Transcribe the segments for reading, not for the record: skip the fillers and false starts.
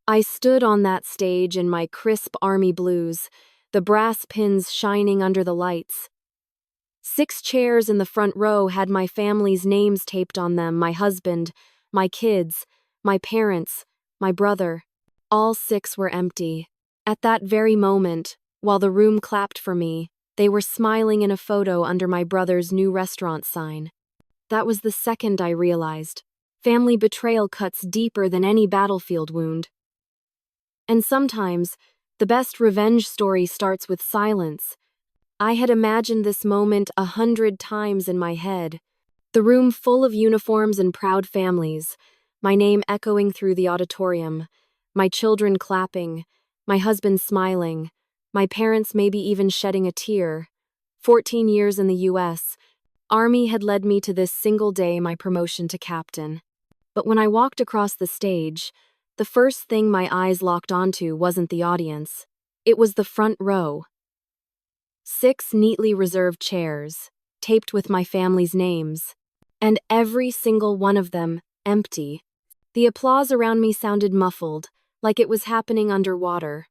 I stood on that stage in my crisp army blues, the brass pins shining under the lights. 6 chairs in the front row had my family's names taped on them, my husband, my kids, my parents, my brother. All 6 were empty. At that very moment, while the room clapped for me, they were smiling in a photo under my brother's new restaurant sign. That was the second I realized. Family betrayal cuts deeper than any battlefield wound. And sometimes, the best revenge story starts with silence. I had imagined this moment 100 times in my head. The room full of uniforms and proud families, my name echoing through the auditorium, my children clapping, my husband smiling, my parents maybe even shedding a tear. 14 years in the US, Army had led me to this single day, my promotion to captain. But when I walked across the stage, the first thing my eyes locked onto wasn't the audience. It was the front row. 6 neatly reserved chairs, taped with my family's names, and every single one of them empty. The applause around me sounded muffled, like it was happening underwater.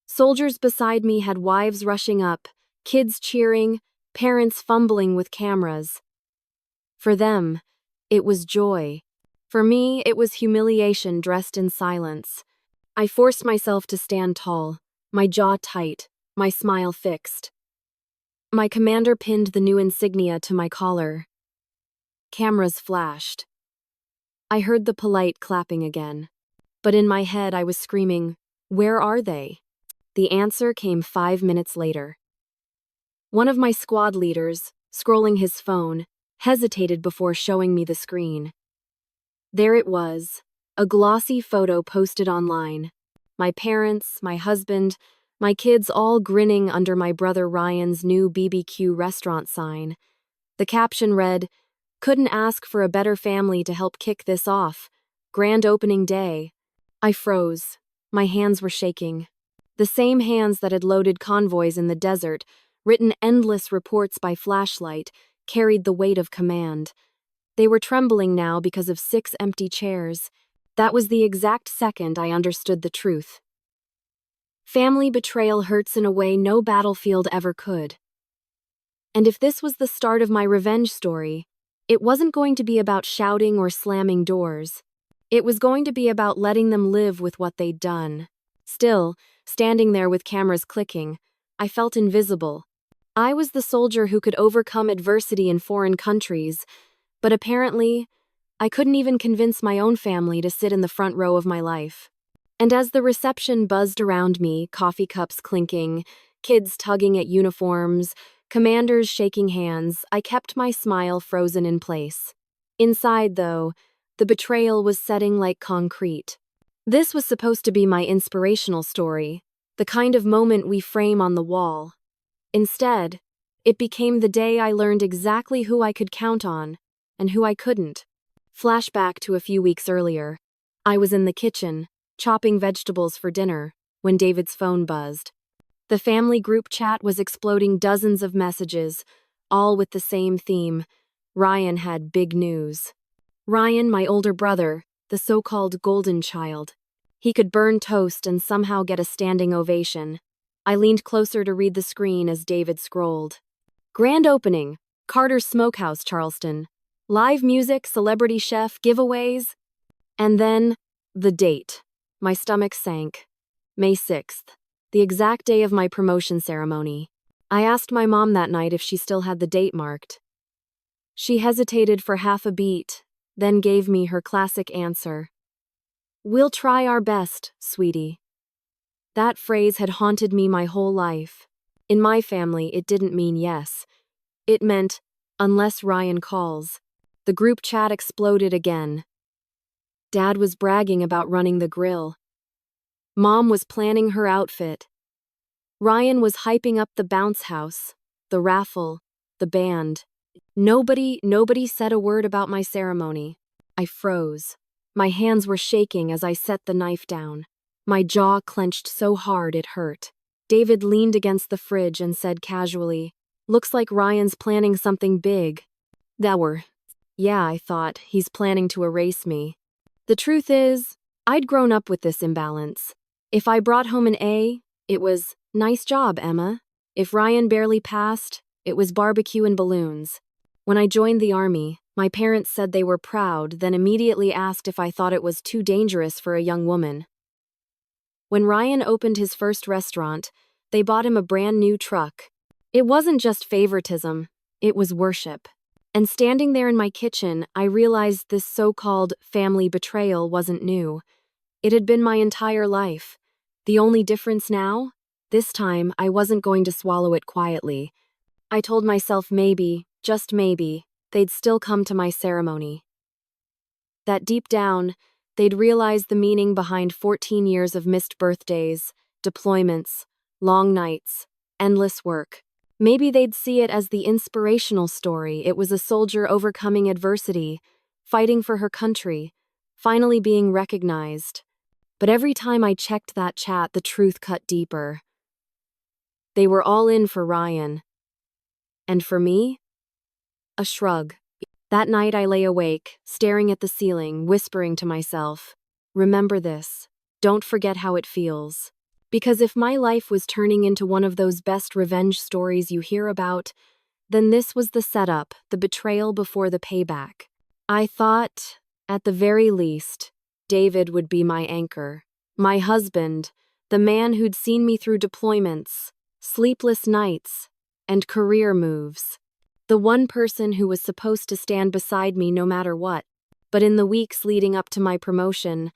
Soldiers beside me had wives rushing up, kids cheering, parents fumbling with cameras. For them, it was joy. For me, it was humiliation dressed in silence. I forced myself to stand tall, my jaw tight, my smile fixed. My commander pinned the new insignia to my collar. Cameras flashed. I heard the polite clapping again. But in my head I was screaming, "Where are they?" The answer came 5 minutes later. One of my squad leaders, scrolling his phone, hesitated before showing me the screen. There it was, a glossy photo posted online. My parents, my husband, my kids all grinning under my brother Ryan's new BBQ restaurant sign. The caption read, "Couldn't ask for a better family to help kick this off. Grand opening day." I froze. My hands were shaking. The same hands that had loaded convoys in the desert, written endless reports by flashlight, carried the weight of command. They were trembling now because of 6 empty chairs. That was the exact second I understood the truth. Family betrayal hurts in a way no battlefield ever could. And if this was the start of my revenge story, it wasn't going to be about shouting or slamming doors. It was going to be about letting them live with what they'd done. Still, standing there with cameras clicking, I felt invisible. I was the soldier who could overcome adversity in foreign countries, but apparently, I couldn't even convince my own family to sit in the front row of my life. And as the reception buzzed around me, coffee cups clinking, kids tugging at uniforms, commanders shaking hands, I kept my smile frozen in place. Inside, though, the betrayal was setting like concrete. This was supposed to be my inspirational story, the kind of moment we frame on the wall. Instead, it became the day I learned exactly who I could count on and who I couldn't. Flashback to a few weeks earlier. I was in the kitchen, chopping vegetables for dinner, when David's phone buzzed. The family group chat was exploding dozens of messages, all with the same theme. Ryan had big news. Ryan, my older brother, the so-called golden child. He could burn toast and somehow get a standing ovation. I leaned closer to read the screen as David scrolled. Grand opening, Carter's Smokehouse, Charleston. Live music, celebrity chef, giveaways. And then, the date. My stomach sank. May 6th, the exact day of my promotion ceremony. I asked my mom that night if she still had the date marked. She hesitated for half a beat, then gave me her classic answer. "We'll try our best, sweetie." That phrase had haunted me my whole life. In my family, it didn't mean yes. It meant, unless Ryan calls. The group chat exploded again. Dad was bragging about running the grill. Mom was planning her outfit. Ryan was hyping up the bounce house, the raffle, the band. Nobody said a word about my ceremony. I froze. My hands were shaking as I set the knife down. My jaw clenched so hard it hurt. David leaned against the fridge and said casually, "Looks like Ryan's planning something big." Yeah, I thought, he's planning to erase me. The truth is, I'd grown up with this imbalance. If I brought home an A, it was, "Nice job, Emma." If Ryan barely passed, it was barbecue and balloons. When I joined the army, my parents said they were proud, then immediately asked if I thought it was too dangerous for a young woman. When Ryan opened his first restaurant, they bought him a brand new truck. It wasn't just favoritism, it was worship. And standing there in my kitchen, I realized this so-called family betrayal wasn't new. It had been my entire life. The only difference now? This time, I wasn't going to swallow it quietly. I told myself maybe, just maybe, they'd still come to my ceremony. That deep down, they'd realize the meaning behind 14 years of missed birthdays, deployments, long nights, endless work. Maybe they'd see it as the inspirational story. It was a soldier overcoming adversity, fighting for her country, finally being recognized. But every time I checked that chat, the truth cut deeper. They were all in for Ryan. And for me? A shrug. That night I lay awake, staring at the ceiling, whispering to myself, "Remember this. Don't forget how it feels." Because if my life was turning into one of those best revenge stories you hear about, then this was the setup, the betrayal before the payback. I thought, at the very least, David would be my anchor. My husband, the man who'd seen me through deployments, sleepless nights, and career moves. The one person who was supposed to stand beside me no matter what. But in the weeks leading up to my promotion,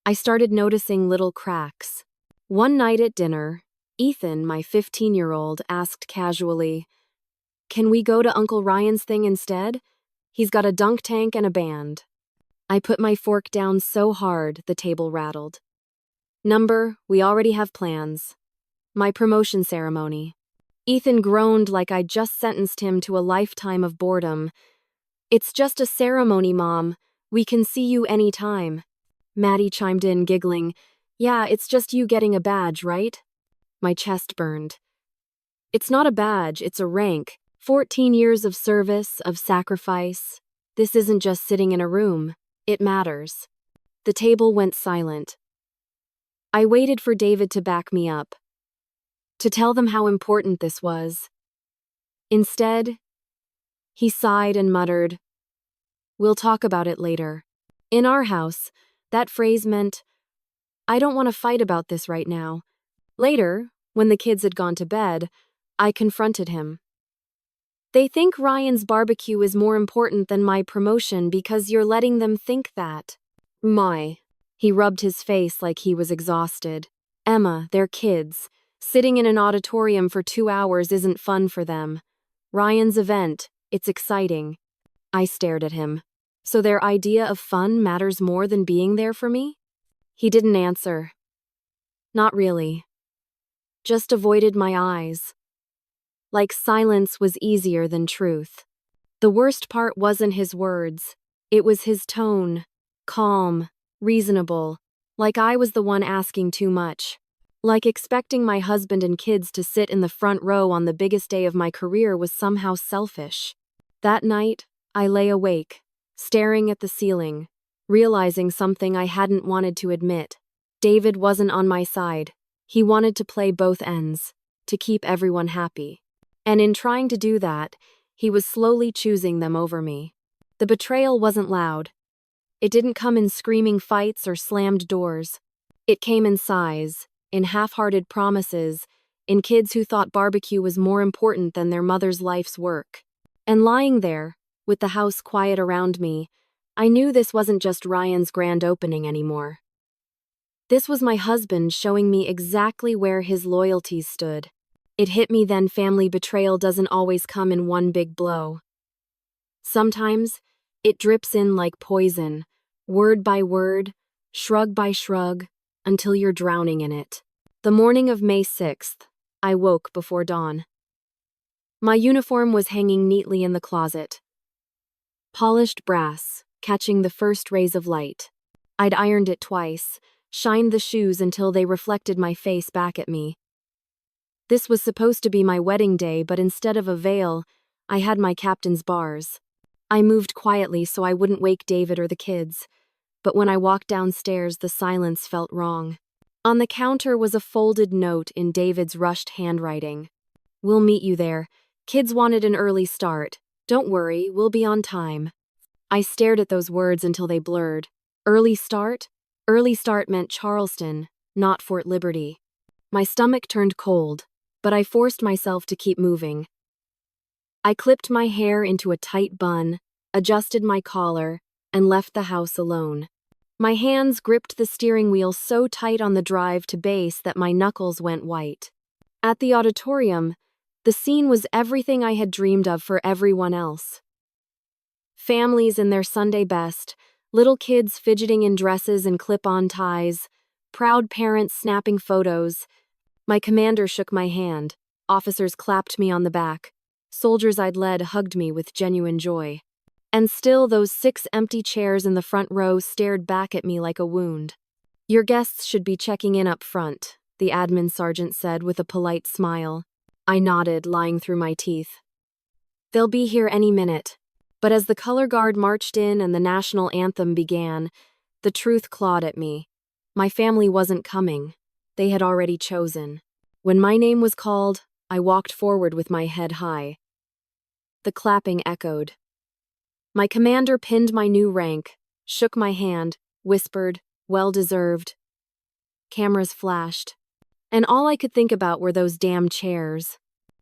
I started noticing little cracks. One night at dinner, Ethan, my 15-year-old, asked casually, "Can we go to Uncle Ryan's thing instead? He's got a dunk tank and a band." I put my fork down so hard the table rattled. "Number, we already have plans. My promotion ceremony." Ethan groaned like I'd just sentenced him to a lifetime of boredom. "It's just a ceremony, Mom. We can see you anytime." Maddie chimed in, giggling, "Yeah, it's just you getting a badge, right?" My chest burned. "It's not a badge, it's a rank. 14 years of service, of sacrifice. This isn't just sitting in a room. It matters." The table went silent. I waited for David to back me up, to tell them how important this was. Instead, he sighed and muttered, "We'll talk about it later." In our house, that phrase meant, "I don't want to fight about this right now." Later, when the kids had gone to bed, I confronted him. "They think Ryan's barbecue is more important than my promotion because you're letting them think that." My. He rubbed his face like he was exhausted. "Emma, they're kids. Sitting in an auditorium for 2 hours isn't fun for them. Ryan's event, it's exciting." I stared at him. So their idea of fun matters more than being there for me? He didn't answer. Not really. Just avoided my eyes. Like silence was easier than truth. The worst part wasn't his words. It was his tone. Calm, reasonable, like I was the one asking too much. Like expecting my husband and kids to sit in the front row on the biggest day of my career was somehow selfish. That night, I lay awake, staring at the ceiling, realizing something I hadn't wanted to admit. David wasn't on my side. He wanted to play both ends, to keep everyone happy. And in trying to do that, he was slowly choosing them over me. The betrayal wasn't loud. It didn't come in screaming fights or slammed doors. It came in sighs, in half-hearted promises, in kids who thought barbecue was more important than their mother's life's work. And lying there, with the house quiet around me, I knew this wasn't just Ryan's grand opening anymore. This was my husband showing me exactly where his loyalties stood. It hit me then family betrayal doesn't always come in one big blow. Sometimes, it drips in like poison, word by word, shrug by shrug, until you're drowning in it. The morning of May 6th, I woke before dawn. My uniform was hanging neatly in the closet. Polished brass, catching the first rays of light. I'd ironed it twice, shined the shoes until they reflected my face back at me. This was supposed to be my wedding day, but instead of a veil, I had my captain's bars. I moved quietly so I wouldn't wake David or the kids. but when I walked downstairs, the silence felt wrong. On the counter was a folded note in David's rushed handwriting. "We'll meet you there. Kids wanted an early start. Don't worry, we'll be on time." I stared at those words until they blurred. Early start? Early start meant Charleston, not Fort Liberty. My stomach turned cold, but I forced myself to keep moving. I clipped my hair into a tight bun, adjusted my collar, and left the house alone. My hands gripped the steering wheel so tight on the drive to base that my knuckles went white. At the auditorium, the scene was everything I had dreamed of for everyone else. Families in their Sunday best, little kids fidgeting in dresses and clip-on ties, proud parents snapping photos. My commander shook my hand. Officers clapped me on the back. Soldiers I'd led hugged me with genuine joy. And still those 6 empty chairs in the front row stared back at me like a wound. "Your guests should be checking in up front," the admin sergeant said with a polite smile. I nodded, lying through my teeth. "They'll be here any minute." But as the color guard marched in and the national anthem began, the truth clawed at me. My family wasn't coming. They had already chosen. When my name was called, I walked forward with my head high. The clapping echoed. My commander pinned my new rank, shook my hand, whispered, "Well deserved." Cameras flashed. And all I could think about were those damn chairs.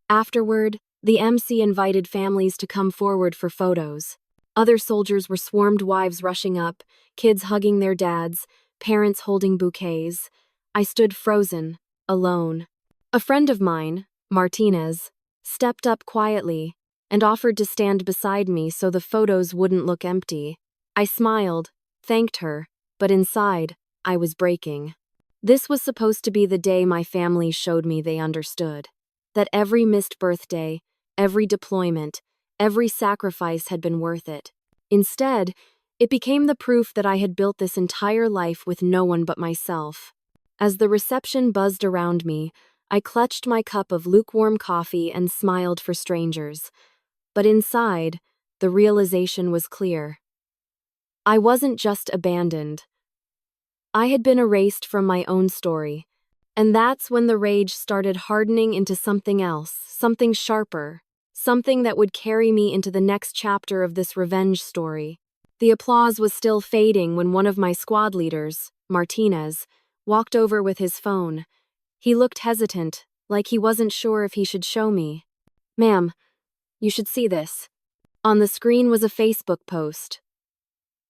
Afterward, the MC invited families to come forward for photos. Other soldiers were swarmed, wives rushing up, kids hugging their dads, parents holding bouquets. I stood frozen, alone. A friend of mine, Martinez, stepped up quietly and offered to stand beside me so the photos wouldn't look empty. I smiled, thanked her, but inside, I was breaking. This was supposed to be the day my family showed me they understood. That every missed birthday, every deployment, every sacrifice had been worth it. Instead, it became the proof that I had built this entire life with no one but myself. As the reception buzzed around me, I clutched my cup of lukewarm coffee and smiled for strangers. But inside, the realization was clear. I wasn't just abandoned. I had been erased from my own story. And that's when the rage started hardening into something else, something sharper, something that would carry me into the next chapter of this revenge story. The applause was still fading when one of my squad leaders, Martinez, walked over with his phone. He looked hesitant, like he wasn't sure if he should show me. "Ma'am, you should see this." On the screen was a Facebook post.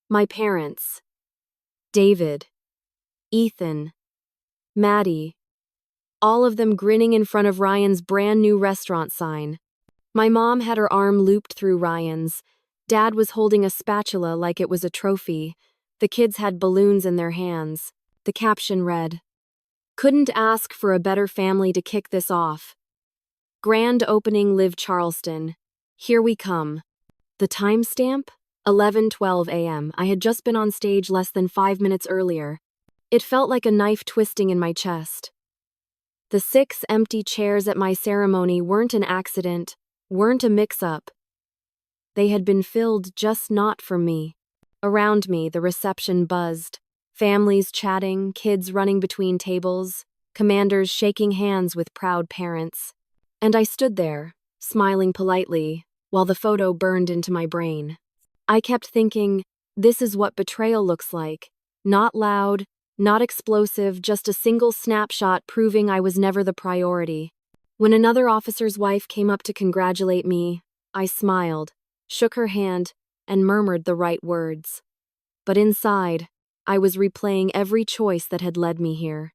My parents. David. Ethan. Maddie. All of them grinning in front of Ryan's brand new restaurant sign. My mom had her arm looped through Ryan's. Dad was holding a spatula like it was a trophy. The kids had balloons in their hands. The caption read, "Couldn't ask for a better family to kick this off. Grand opening, Live Charleston. Here we come." The timestamp? 11:12 a.m. I had just been on stage less than 5 minutes earlier. It felt like a knife twisting in my chest. The 6 empty chairs at my ceremony weren't an accident, weren't a mix-up. They had been filled just not for me. Around me, the reception buzzed. Families chatting, kids running between tables, commanders shaking hands with proud parents. And I stood there, smiling politely, while the photo burned into my brain. I kept thinking, this is what betrayal looks like. Not loud, not explosive, just a single snapshot proving I was never the priority. When another officer's wife came up to congratulate me, I smiled, shook her hand, and murmured the right words. But inside, I was replaying every choice that had led me here.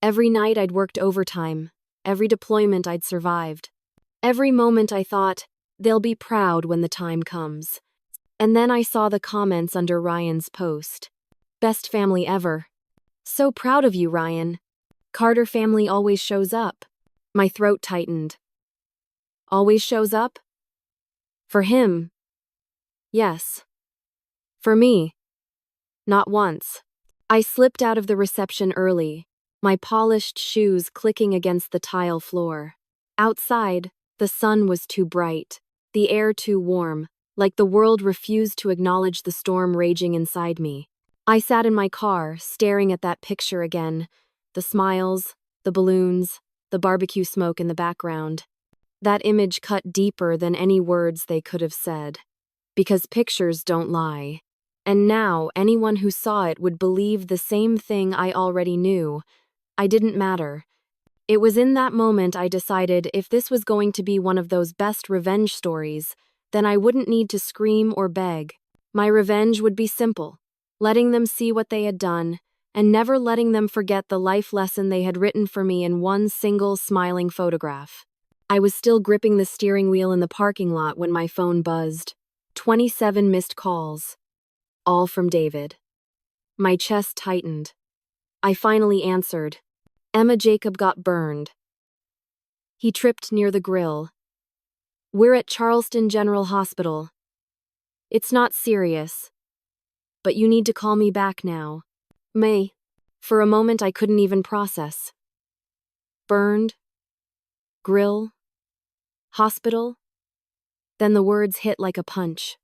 Every night I'd worked overtime, every deployment I'd survived. Every moment I thought, they'll be proud when the time comes. And then I saw the comments under Ryan's post. "Best family ever. So proud of you, Ryan. Carter family always shows up." My throat tightened. Always shows up? For him. Yes. For me. Not once. I slipped out of the reception early, my polished shoes clicking against the tile floor. Outside, the sun was too bright, the air too warm, like the world refused to acknowledge the storm raging inside me. I sat in my car, staring at that picture again. The smiles, the balloons, the barbecue smoke in the background. That image cut deeper than any words they could have said. Because pictures don't lie. And now, anyone who saw it would believe the same thing I already knew. I didn't matter. It was in that moment I decided if this was going to be one of those best revenge stories, then I wouldn't need to scream or beg. My revenge would be simple, letting them see what they had done, and never letting them forget the life lesson they had written for me in one single smiling photograph. I was still gripping the steering wheel in the parking lot when my phone buzzed. 27 missed calls. All from David. My chest tightened. I finally answered. Emma Jacob got burned. He tripped near the grill. We're at Charleston General Hospital. It's not serious. But you need to call me back now. May. For a moment I couldn't even process. Burned? Grill? Hospital? Then the words hit like a punch.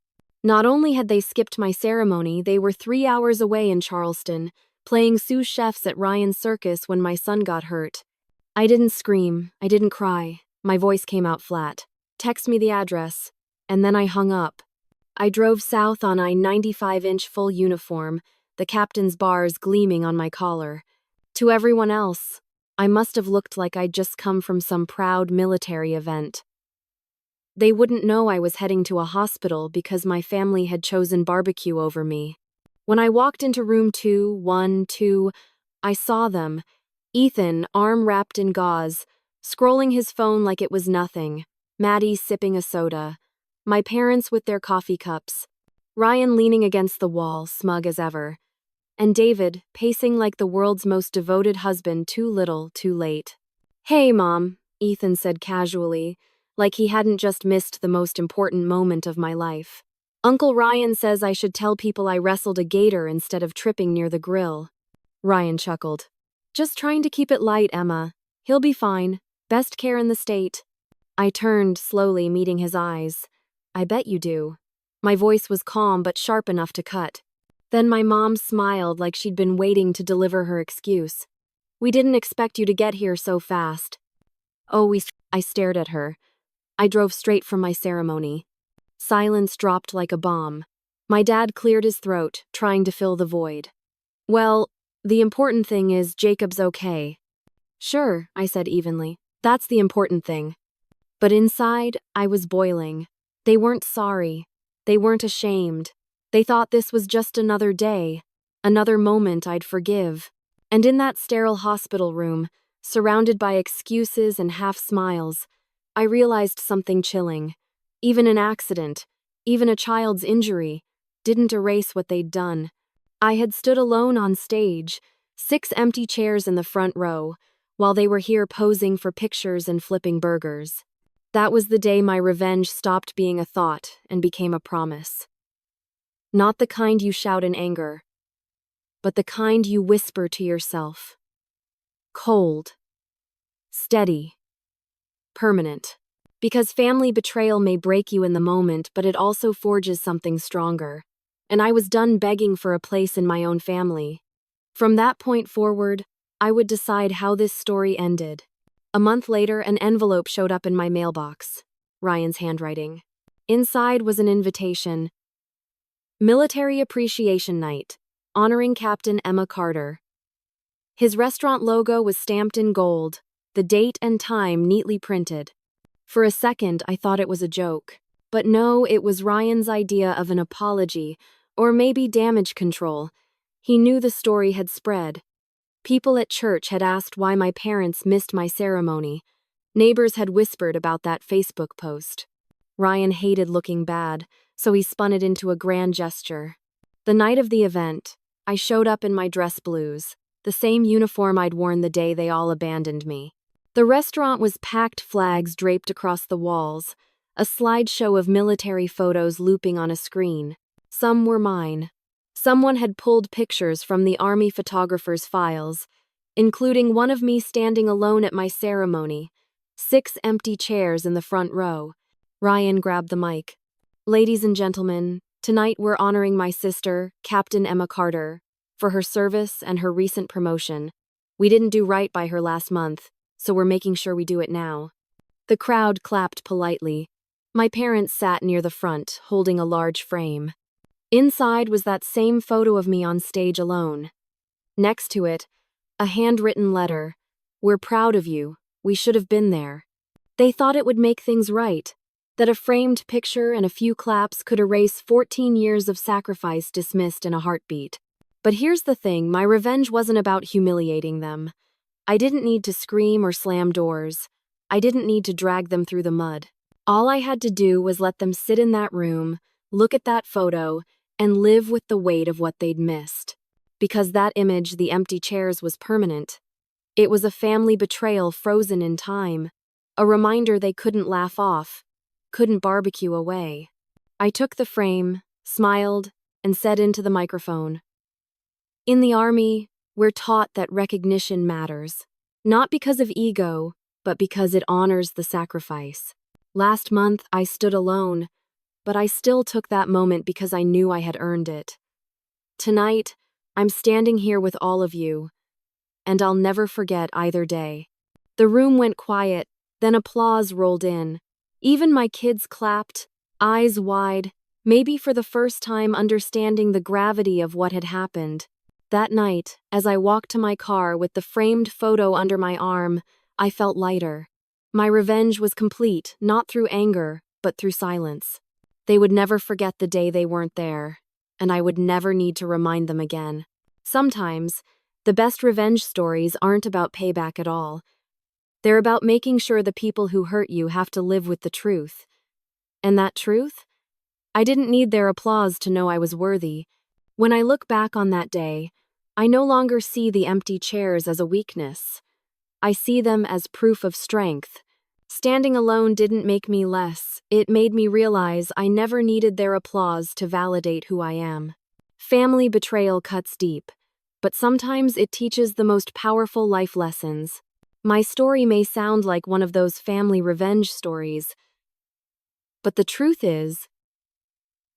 Not only had they skipped my ceremony, they were 3 hours away in Charleston, playing sous chefs at Ryan's Circus when my son got hurt. I didn't scream, I didn't cry. My voice came out flat. Text me the address. And then I hung up. I drove south on a 95-inch full uniform, the captain's bars gleaming on my collar. To everyone else, I must have looked like I'd just come from some proud military event. They wouldn't know I was heading to a hospital because my family had chosen barbecue over me. When I walked into room 212, I saw them. Ethan, arm wrapped in gauze, scrolling his phone like it was nothing. Maddie sipping a soda. My parents with their coffee cups. Ryan leaning against the wall, smug as ever. And David, pacing like the world's most devoted husband, too little, too late. Hey, Mom, Ethan said casually, like he hadn't just missed the most important moment of my life. Uncle Ryan says I should tell people I wrestled a gator instead of tripping near the grill. Ryan chuckled. Just trying to keep it light, Emma. He'll be fine. Best care in the state. I turned, slowly meeting his eyes. I bet you do. My voice was calm but sharp enough to cut. Then my mom smiled like she'd been waiting to deliver her excuse. We didn't expect you to get here so fast. I stared at her. I drove straight from my ceremony. Silence dropped like a bomb. My dad cleared his throat, trying to fill the void. Well, the important thing is Jacob's okay. Sure, I said evenly. That's the important thing. But inside, I was boiling. They weren't sorry. They weren't ashamed. They thought this was just another day, another moment I'd forgive. And in that sterile hospital room, surrounded by excuses and half smiles, I realized something chilling. Even an accident, even a child's injury, didn't erase what they'd done. I had stood alone on stage, 6 empty chairs in the front row, while they were here posing for pictures and flipping burgers. That was the day my revenge stopped being a thought and became a promise. Not the kind you shout in anger, but the kind you whisper to yourself. Cold. Steady. Permanent. Because family betrayal may break you in the moment, but it also forges something stronger. And I was done begging for a place in my own family. From that point forward, I would decide how this story ended. A month later, an envelope showed up in my mailbox. Ryan's handwriting. Inside was an invitation. Military Appreciation Night, honoring Captain Emma Carter. His restaurant logo was stamped in gold, the date and time neatly printed. For a second, I thought it was a joke. But no, it was Ryan's idea of an apology, or maybe damage control. He knew the story had spread. People at church had asked why my parents missed my ceremony. Neighbors had whispered about that Facebook post. Ryan hated looking bad, so he spun it into a grand gesture. The night of the event, I showed up in my dress blues, the same uniform I'd worn the day they all abandoned me. The restaurant was packed, flags draped across the walls, a slideshow of military photos looping on a screen. Some were mine. Someone had pulled pictures from the Army photographer's files, including one of me standing alone at my ceremony, 6 empty chairs in the front row. Ryan grabbed the mic. Ladies and gentlemen, tonight we're honoring my sister, Captain Emma Carter, for her service and her recent promotion. We didn't do right by her last month, so we're making sure we do it now. The crowd clapped politely. My parents sat near the front, holding a large frame. Inside was that same photo of me on stage alone. Next to it, a handwritten letter. "We're proud of you. We should have been there." They thought it would make things right, that a framed picture and a few claps could erase 14 years of sacrifice dismissed in a heartbeat. But here's the thing, my revenge wasn't about humiliating them. I didn't need to scream or slam doors. I didn't need to drag them through the mud. All I had to do was let them sit in that room, look at that photo, and live with the weight of what they'd missed. Because that image, the empty chairs, was permanent. It was a family betrayal frozen in time, a reminder they couldn't laugh off, couldn't barbecue away. I took the frame, smiled, and said into the microphone, "In the Army, we're taught that recognition matters, not because of ego, but because it honors the sacrifice. Last month, I stood alone, but I still took that moment because I knew I had earned it. Tonight, I'm standing here with all of you, and I'll never forget either day." The room went quiet, then applause rolled in. Even my kids clapped, eyes wide, maybe for the first time understanding the gravity of what had happened. That night, as I walked to my car with the framed photo under my arm, I felt lighter. My revenge was complete, not through anger, but through silence. They would never forget the day they weren't there, and I would never need to remind them again. Sometimes, the best revenge stories aren't about payback at all. They're about making sure the people who hurt you have to live with the truth. And that truth? I didn't need their applause to know I was worthy. When I look back on that day, I no longer see the empty chairs as a weakness. I see them as proof of strength. Standing alone didn't make me less. It made me realize I never needed their applause to validate who I am. Family betrayal cuts deep, but sometimes it teaches the most powerful life lessons. My story may sound like one of those family revenge stories, but the truth is,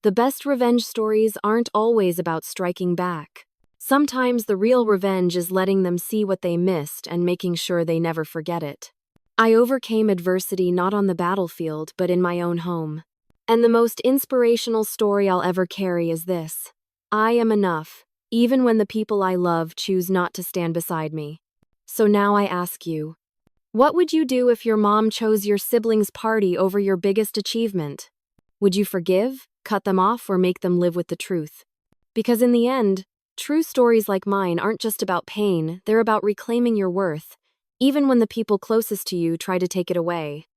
the best revenge stories aren't always about striking back. Sometimes the real revenge is letting them see what they missed and making sure they never forget it. I overcame adversity not on the battlefield, but in my own home. And the most inspirational story I'll ever carry is this: I am enough, even when the people I love choose not to stand beside me. So now I ask you, what would you do if your mom chose your siblings' party over your biggest achievement? Would you forgive, cut them off, or make them live with the truth? Because in the end, true stories like mine aren't just about pain, they're about reclaiming your worth, even when the people closest to you try to take it away.